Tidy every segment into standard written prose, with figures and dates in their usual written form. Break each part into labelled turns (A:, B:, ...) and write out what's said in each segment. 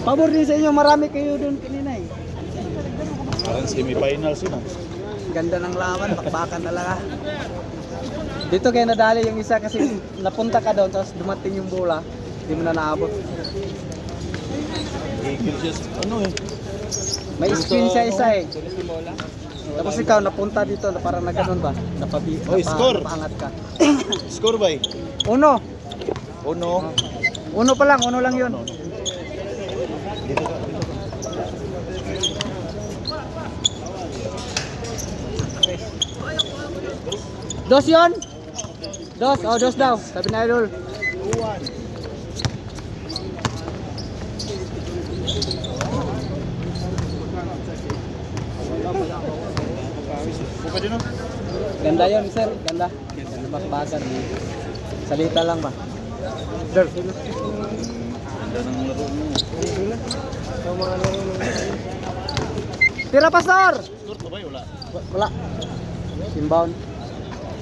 A: Pabor din sa inyo, marami kayo doon kanina eh.
B: Parang semi-finals yun ah.
A: Ganda ng laban, bakbakan talaga. Dito kaya nadali yung isa kasi napunta ka doon tapos dumating yung bola, hindi mo na naabot.
B: Eagle just, ano eh.
A: May spin siya isa eh. Tapos ikaw napunta dito na parang nagano'n ba?
B: Oy, score!
A: Napaangat ka.
B: Score ba eh?
A: Uno.
B: Uno.
A: Uno pa lang, uno lang yun.
B: Dito ka.
A: Dos yun? Dos, oh dos daw. Sabi na idol.
B: 2-1. Buka din oh.
A: Ganda yun sir, ganda. Ganda bakbakan. Salita lang ba? Sir.
B: Ganda ng laro mo.
A: Tira pastor!
B: Score pa ba? Wala.
A: Wala. Inbound.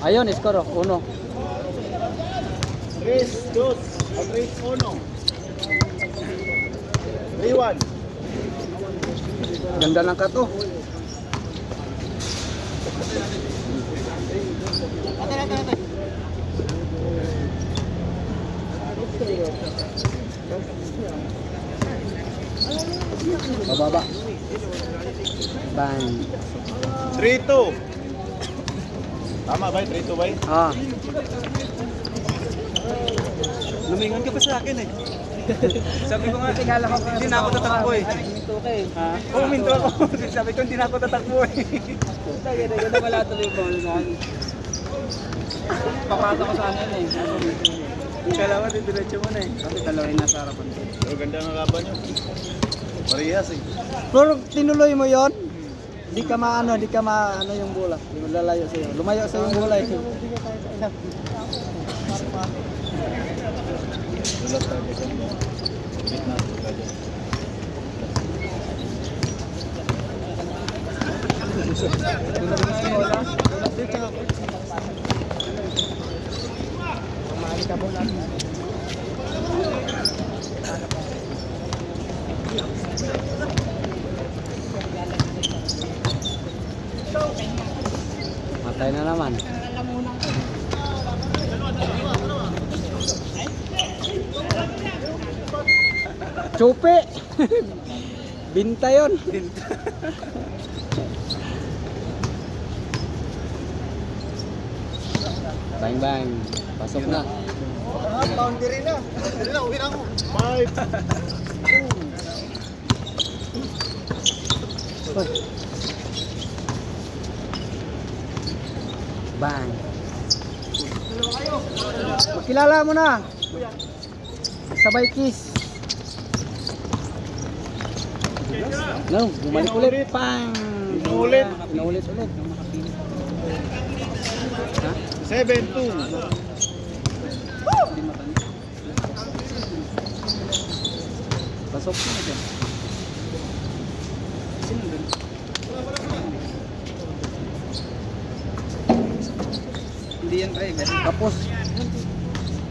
A: Ayun, score oh. Uno.
B: 3-2. O 3-1. 3-1.
A: Ganda ng cut oh. Bababa. Bang.
B: 3-2. Tama ba? 3-2 ba?
A: Ah.
C: Lumingon ka pa sa akin eh. Sabi ko nga, hindi na ako tatakbo eh.
A: Minto ka eh.
C: Ha? Oo, minto ako. Sabi ko, hindi na ako tatakbo eh.
A: Ganda wala tuloy yung ball sa akin. Papata ko sa akin eh.
C: Kala ko, didiretso mo na eh.
A: Kasi dalawa yung nasa harapan.
B: Pero ganda ng laban nyo. Parehas eh.
A: Pero tinuloy mo yon, di ka maano yung bola. Di mo lalayo sa'yo. Lumayo sa yung bola eh.
B: Dulat tayo sa mga. Bit na.
A: Matay na naman. Chupi! Binta yun. Bang bang. Pasok na.
B: Boundary na. Boundary na. Uwi na ako. 5.
A: Bang. Makilala mo na. Sabay kiss. No, bumalik ulit. Pang.
B: Inuulit.
A: Inuulit ulit. Ha?
B: 7-2.
A: Pasok na dyan.
C: Hindi yan, pre.
A: Tapos,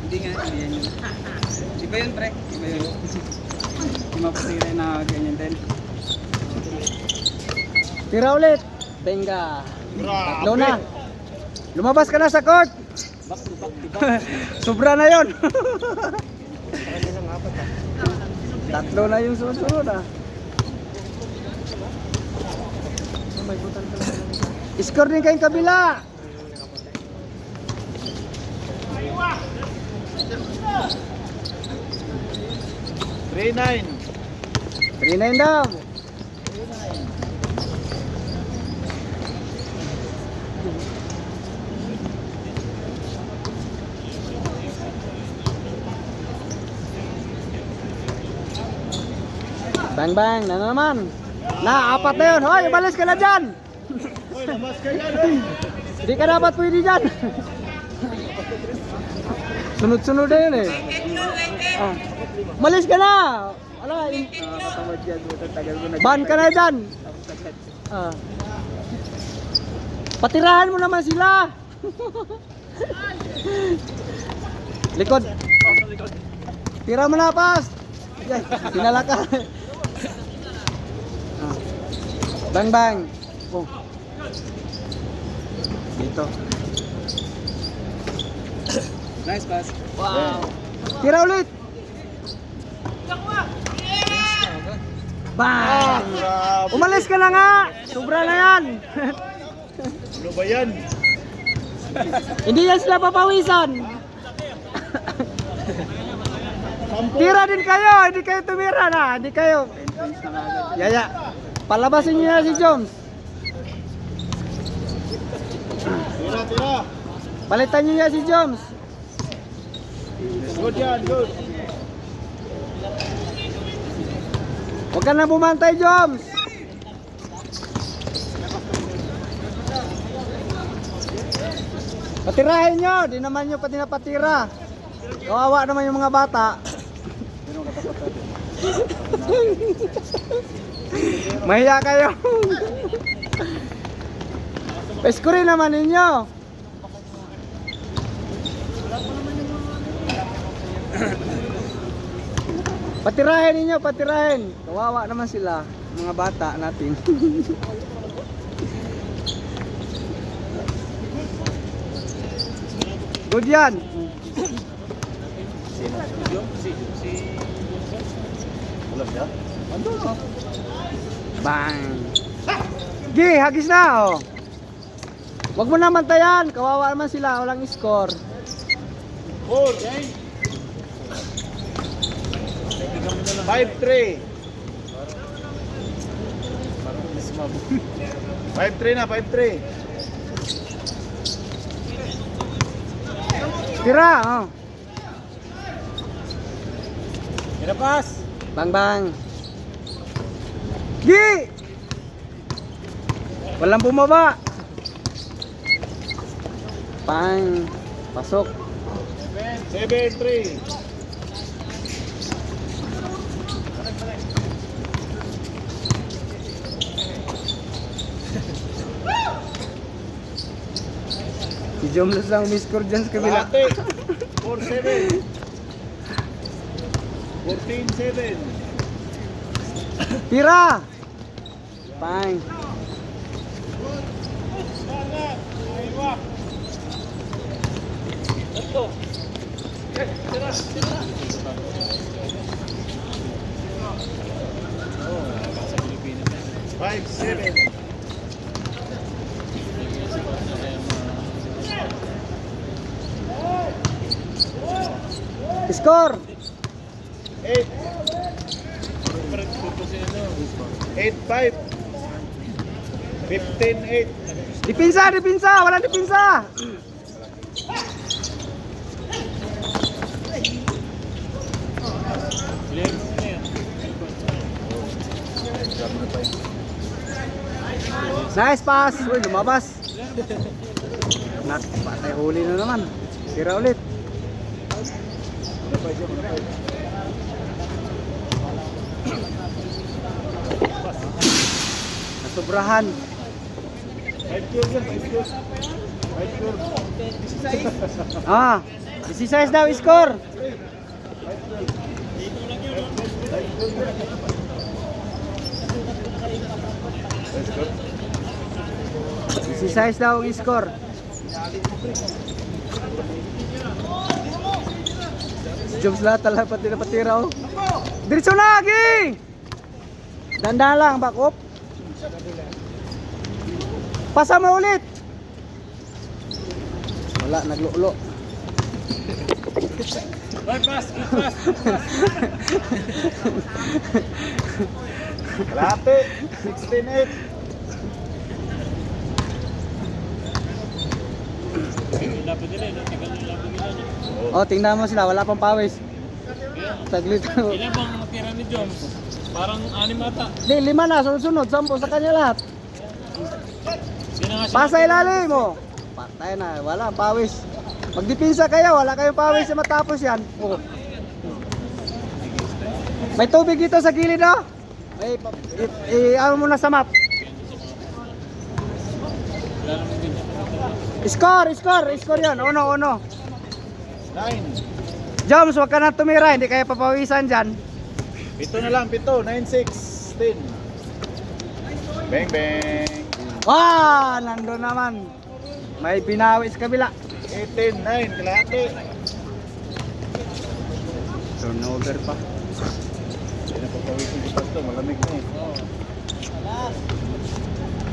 C: Hindi nga, hindi yan yun. Iba yun, pre. Iba yun. Hindi mapasira na ganyan din.
A: tira ulit. Benga.
B: Grabe.
A: Tatlo na. Lumabas ka na sa court.
C: Back to back to back.
A: Sobra na yon. Tatlo na yung susunod ah. Score din kayong kabila.
B: 3-9.
A: 3-9 daw. Bang bang, na naman. Na, apat na yun. Hoy, umalis ka na dyan.
B: Hoy, labas ka yan eh.
A: Hindi ka dapat pwede dyan. Sunod-sunod na yun eh. Ah. Umalis ka na. Ala,
C: Katamad yan. Tagal ko
A: ban ka na dyan. Ah. Patirahan mo naman sila. Likod. Tira mo na, pas. Tinala ka. Bang bang. Oh. Dito.
C: Nice pass.
A: Wow. Tira ulit. Bang!
B: Grabe.
A: Umalis ka na nga! Sobra na yan!
B: Ano ba yan?
A: Hindi yan sila papawisan! Tira din kayo! Hindi kayo tumira na! Hindi kayo! Yaya! Palabasin niyo na si Joms!
B: Tira, tira.
A: Palitan niyo na si Joms!
B: Good yan, good.
A: Huwag ka na bumantay, Joms! Patirahin nyo! Di naman nyo pati napatira. Kawawa naman yung mga bata. Mahiya kayo. Peskurin naman ninyo. Patirahin ninyo, patirahin. Kawawa naman sila, mga bata natin. Good yan.
B: Alam niya?
A: Ando no? Bang. Gi, hagis na oh. Wag mo na mantayan, kawawa naman sila, walang score.
B: 4. 5-3. 5-3 na, 5-3.
A: Tira, oh.
B: Inapas.
A: Bang bang. Gi! Walang bumaba. Pang. Pasok.
B: 7-3.
A: Si Jomlos lang umiscore dyan sa kabila.
B: Kalahati. 4-7. 14-7.
A: Tira! Pang.
B: Five, 7.
A: Score!
B: 8. 8-5. 15-8.
A: Dipinsa, dipinsa! Walang dipinsa! Nice pass! Uy, lumabas! Nak, patay huli na naman. Tira ulit. Nasubrahan.
B: 5 goals yan, 5 goals. 5 goals.
A: Ah, 16 daw score.
B: Let's go.
A: 16 daw ang score. Jobs lahat talaga pati na patira oh. Diretso na, Gi! Danda lang, back up. Pasa mo ulit. Wala, naglulo.
B: Kalahati. 16-8.
A: Oh, tingnan mo sila, wala pang pawis. Saglit.
D: Ilan bang natira ni Joms? Parang 6 ata.
A: Di, 5 na, sunod-sunod, 10 sa kanya lahat.
D: Di na nga siya.
A: Pasa ilalim mo. Patay na, wala pawis. Magdipinsa kayo, wala kayong pawis na matapos yan. Oh. May tubig dito sa gilid oh. May ano mo na sa map. Score, score, score yan. Uno, uno.
B: 9.
A: Joms, wag ka na tumira, hindi kaya papawisan dyan.
B: 7 na lang, 7. 9-6. 10. Bang bang.
A: Nandun naman. May pinawis kabila.
B: 18, 9, kalahati.
A: Turnover pa.
B: Hindi na papawisin si Pasto, malamig na eh.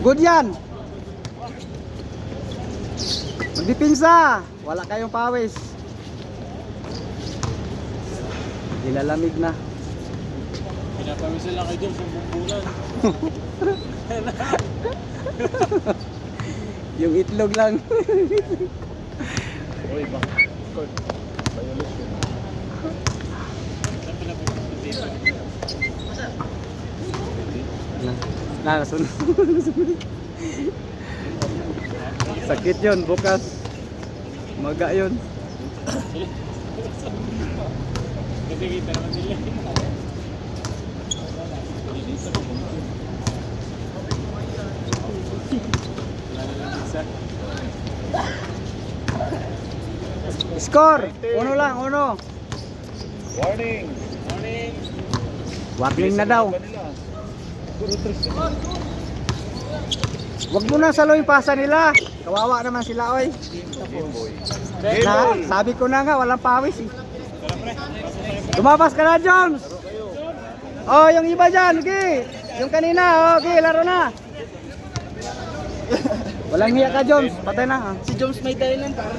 A: Good yan. Magdipinsa. Wala kayong pawis. Ilalamig na.
D: Pinapawisan lang kay Joms yung bumbulan.
A: Yung itlog lang.
B: Uy, bakit? Violation.
D: Saan pinapawisan dito?
A: Nakasunod. Sakit yun, bukas. Maga yun.
D: Kasi kita naman nila.
A: Score! Uno lang, uno.
B: Warning!
D: Morning!
A: Warning na daw.
B: Manila.
A: Wag mo na salo yung pasa nila. Kawawa naman sila, oy.
B: Game boy.
A: Sabi ko na nga, walang pawis eh. Lumabas ka na, Joms! Oh, yung iba dyan, okay. Yung kanina, okay, laro na. Walang hiya ka, Joms. Patay na.
C: Si Joms may dahilan para